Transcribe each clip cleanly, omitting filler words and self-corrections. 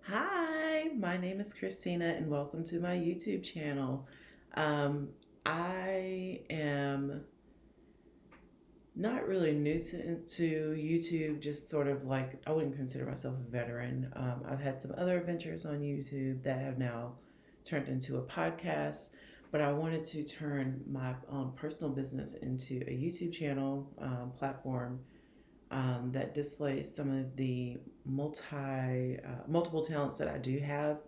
Hi, my name is Christina, and welcome to my YouTube channel. Um, I am not really new to YouTube, just sort of like I wouldn't consider myself a veteran. I've had some other adventures on YouTube that have now turned into a podcast, but I wanted to turn my personal business into a YouTube channel platform that displays some of the multiple talents that I do have.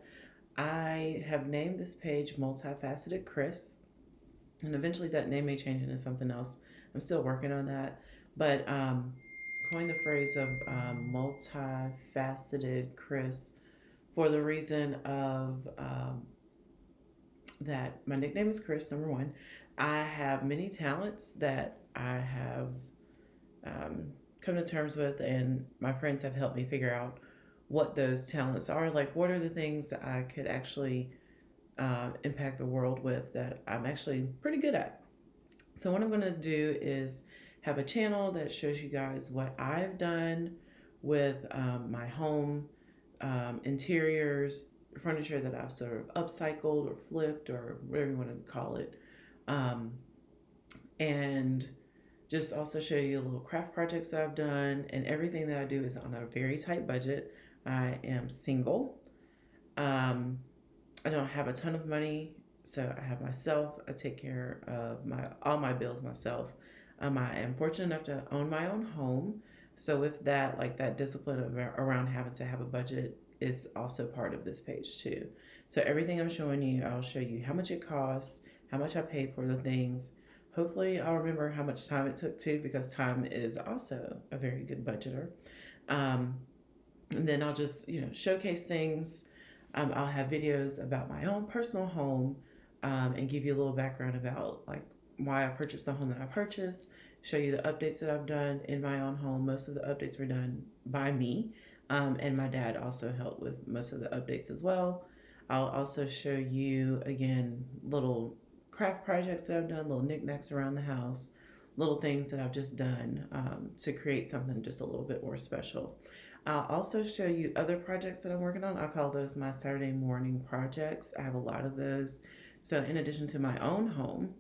I have named this page Multifaceted Chris, and eventually that name may change into something else. I'm still working on that, but coined the phrase of multifaceted Chris for the reason of that my nickname is Chris, number one. I have many talents that I have um, come to terms with, and my friends have helped me figure out what those talents are. Like, what are the things that I could actually impact the world with that I'm actually pretty good at. So, what I'm going to do is have a channel that shows you guys what I've done with my home interiors, furniture that I've sort of upcycled or flipped or whatever you want to call it. Um, and just also show you little craft projects that I've done, and everything that I do is on a very tight budget. I am single. Um, I don't have a ton of money, so I have myself. I take care of my all my bills myself. I am fortunate enough to own my own home, so with that, like that discipline around having to have a budget is also part of this page too. So everything I'm showing you, I'll show you how much it costs, how much I paid for the things. Hopefully, I'll remember how much time it took too, because time is also a very good budgeter. Um, and then I'll just showcase things. I'll have videos about my own personal home, and give you a little background about like why I purchased the home that I purchased. Show you the updates that I've done in my own home. Most of the updates were done by me, and my dad also helped with most of the updates as well. I'll also show you again little craft projects that I've done, little knickknacks around the house, little things that I've just done to create something just a little bit more special. I'll also show you other projects that I'm working on. I call those my Saturday morning projects. I have a lot of those. So, in addition to my own home,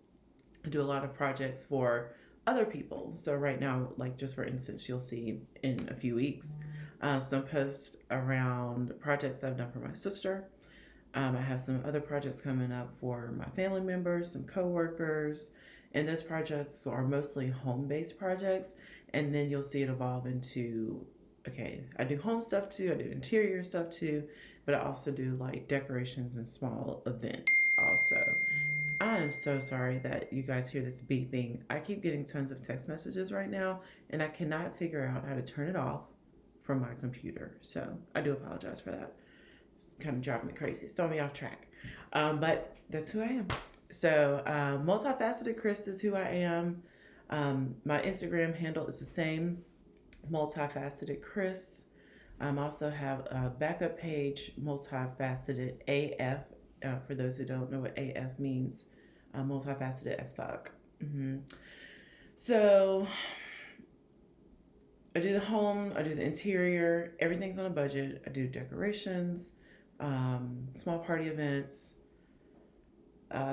I do a lot of projects for other people. So, right now, like just for instance, you'll see in a few weeks some posts around projects I've done for my sister. I have some other projects coming up for my family members, some coworkers, and those projects are mostly home-based projects. And then you'll see it evolve into, okay, I do home stuff too, I do interior stuff too, but I also do like decorations and small events also. I am so sorry that you guys hear this beeping. I keep getting tons of text messages right now, and I cannot figure out how to turn it off from my computer. So I do apologize for that. It's kind of driving me crazy. It's throwing me off track. But that's who I am. So, multifaceted Chris is who I am. My Instagram handle is the same, multifaceted Chris. I also have a backup page, multifaceted AF. For those who don't know what AF means, multifaceted as fuck. So I do the home, I do the interior, everything's on a budget. I do decorations, small party events.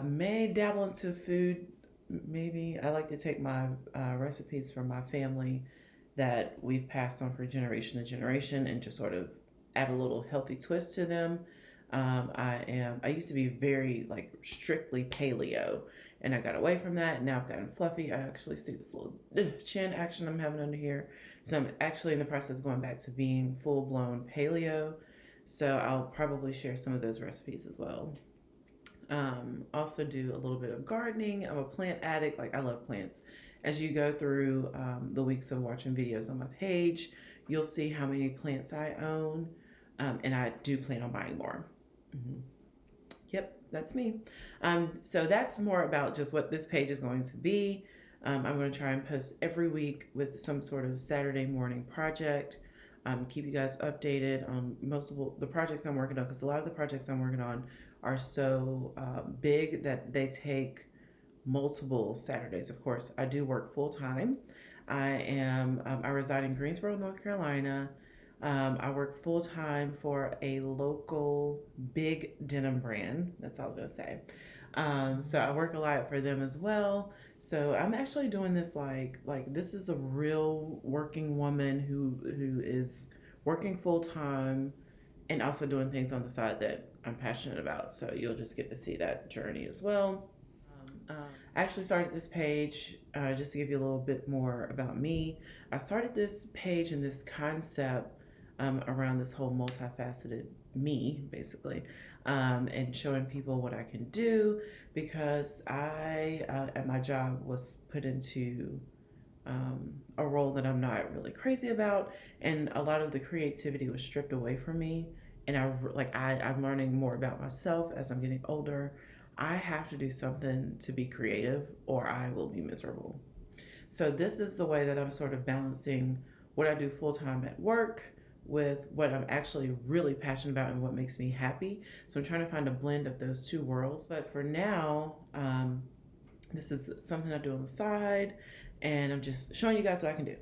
May dabble into food. Maybe I like to take my recipes from my family that we've passed on for generation to generation and just sort of add a little healthy twist to them. I used to be very like strictly paleo, and I got away from that. Now I've gotten fluffy. I actually see this little chin action I'm having under here. So I'm actually in the process of going back to being full blown paleo. So I'll probably share some of those recipes as well. Also do a little bit of gardening. I'm a plant addict. Like I love plants. As you go through the weeks of watching videos on my page, you'll see how many plants I own, and I do plan on buying more. Mm-hmm. Yep, that's me. So that's more about just what this page is going to be. I'm going to try and post every week with some sort of Saturday morning project. Keep you guys updated on multiple the projects I'm working on, because a lot of the projects I'm working on are so big that they take multiple Saturdays. Of course, I do work full time. I reside in Greensboro, North Carolina. I work full time for a local big denim brand. That's all I'm gonna say. So I work a lot for them as well. So I'm actually doing this like this is a real working woman who is working full time and also doing things on the side that I'm passionate about. So you'll just get to see that journey as well. I actually started this page just to give you a little bit more about me. I started this page and this concept around this whole multifaceted me, basically, and showing people what I can do because I, at my job, was put into a role that I'm not really crazy about, and a lot of the creativity was stripped away from me. And I'm learning more about myself as I'm getting older. I have to do something to be creative, or I will be miserable. So this is the way that I'm sort of balancing what I do full time at work with what I'm actually really passionate about and what makes me happy. So I'm trying to find a blend of those two worlds. But for now, this is something I do on the side, and I'm just showing you guys what I can do.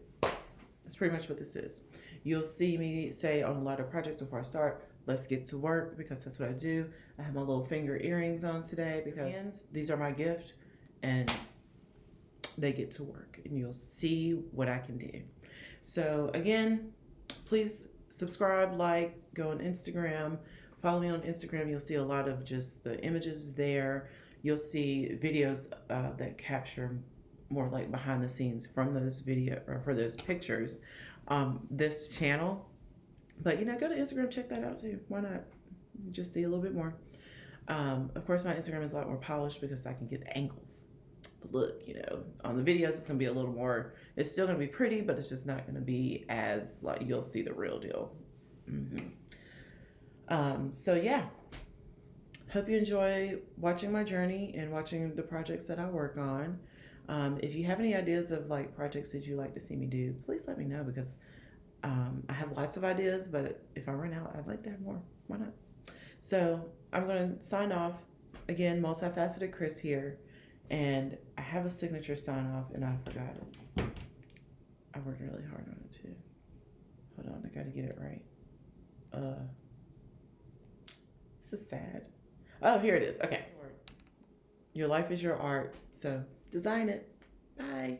That's pretty much what this is. You'll see me say on a lot of projects before I start, let's get to work, because that's what I do. I have my little finger earrings on today because these are my gift, and they get to work, and you'll see what I can do. So again, please subscribe, like, go on Instagram, follow me on Instagram. You'll see a lot of just the images there. You'll see videos that capture more like behind the scenes from those video or for those pictures. This channel, but go to Instagram, check that out too. Why not? Just see a little bit more. Of course, my Instagram is a lot more polished because I can get the angles. The look, on the videos, it's gonna be a little more. It's still gonna be pretty, but it's just not gonna be as like you'll see the real deal. So yeah, hope you enjoy watching my journey and watching the projects that I work on. If you have any ideas of like projects that you like to see me do, please let me know because I have lots of ideas, but if I run out, I'd like to have more. Why not? So I'm going to sign off. Again, Multifaceted Chris here. And I have a signature sign off and I forgot it. I worked really hard on it too. Hold on, I got to get it right. This is sad. Oh, here it is. Okay. Your life is your art. So design it. Bye.